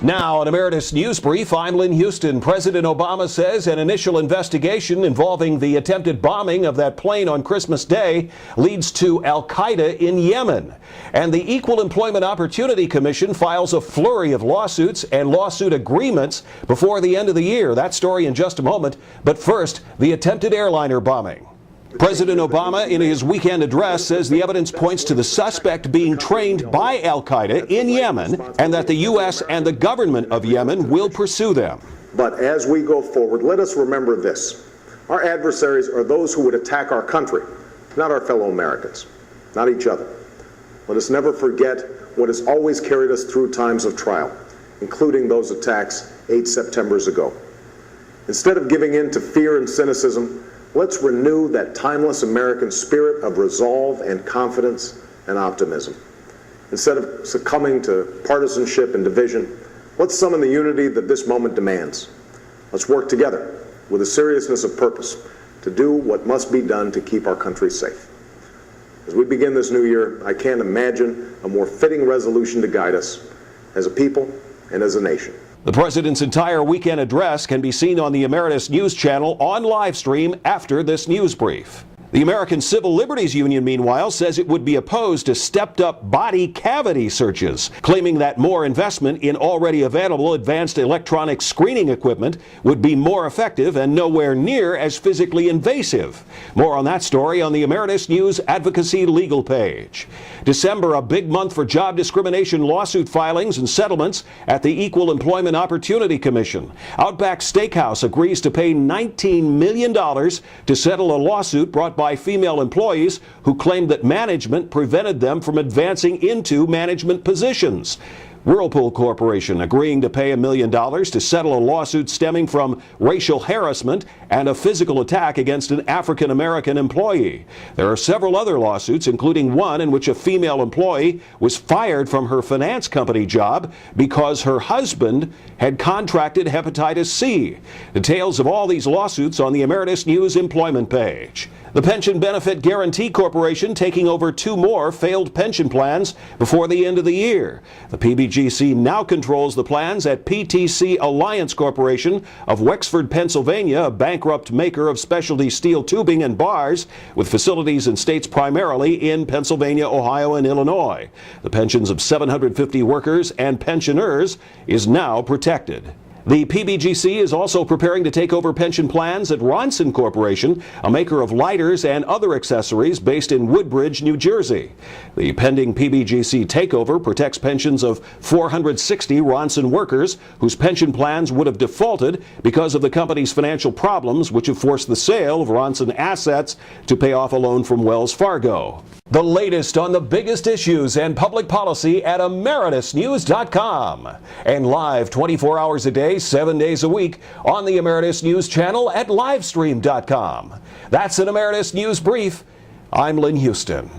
Now, on Emeritus Newsbrief, I'm Lynn Houston. President Obama says an initial investigation involving the attempted bombing of that plane on Christmas Day leads to Al Qaeda in Yemen. And the Equal Employment Opportunity Commission files a flurry of lawsuits and lawsuit agreements before the end of the year. That story in just a moment. But first, the attempted airliner bombing. President Obama, in his weekend address, says the evidence points to the suspect being trained by Al Qaeda in Yemen and that the U.S. and the government of Yemen will pursue them. But as we go forward, let us remember this. Our adversaries are those who would attack our country, not our fellow Americans, not each other. Let us never forget what has always carried us through times of trial, including those attacks 8 Septembers ago. Instead of giving in to fear and cynicism, let's renew that timeless American spirit of resolve and confidence and optimism. Instead of succumbing to partisanship and division, let's summon the unity that this moment demands. Let's work together with a seriousness of purpose to do what must be done to keep our country safe. As we begin this new year, I can't imagine a more fitting resolution to guide us as a people and as a nation. The president's entire weekend address can be seen on the Emeritus News channel on live stream after this news brief. The American Civil Liberties Union, meanwhile, says it would be opposed to stepped-up body cavity searches, claiming that more investment in already available advanced electronic screening equipment would be more effective and nowhere near as physically invasive. More on that story on the Emeritus News Advocacy legal page. December, a big month for job discrimination lawsuit filings and settlements at the Equal Employment Opportunity Commission. Outback Steakhouse agrees to pay $19 million to settle a lawsuit brought by female employees who claimed that management prevented them from advancing into management positions. Whirlpool Corporation agreeing to pay $1 million to settle a lawsuit stemming from racial harassment and a physical attack against an African-American employee. There are several other lawsuits, including one in which a female employee was fired from her finance company job because her husband had contracted hepatitis C. Details of all these lawsuits on the Emeritus News employment page. The Pension Benefit Guarantee Corporation taking over 2 more failed pension plans before the end of the year. The PBGC now controls the plans at PTC Alliance Corporation of Wexford, Pennsylvania, a bankrupt maker of specialty steel tubing and bars with facilities in states primarily in Pennsylvania, Ohio, and Illinois. The pensions of 750 workers and pensioners is now protected. The PBGC is also preparing to take over pension plans at Ronson Corporation, a maker of lighters and other accessories based in Woodbridge, New Jersey. The pending PBGC takeover protects pensions of 460 Ronson workers whose pension plans would have defaulted because of the company's financial problems, which have forced the sale of Ronson assets to pay off a loan from Wells Fargo. The latest on the biggest issues and public policy at emeritusnews.com. And live 24 hours a day, 7 days a week on the Emeritus News channel at livestream.com. That's an Emeritus News Brief. I'm Lynn Houston.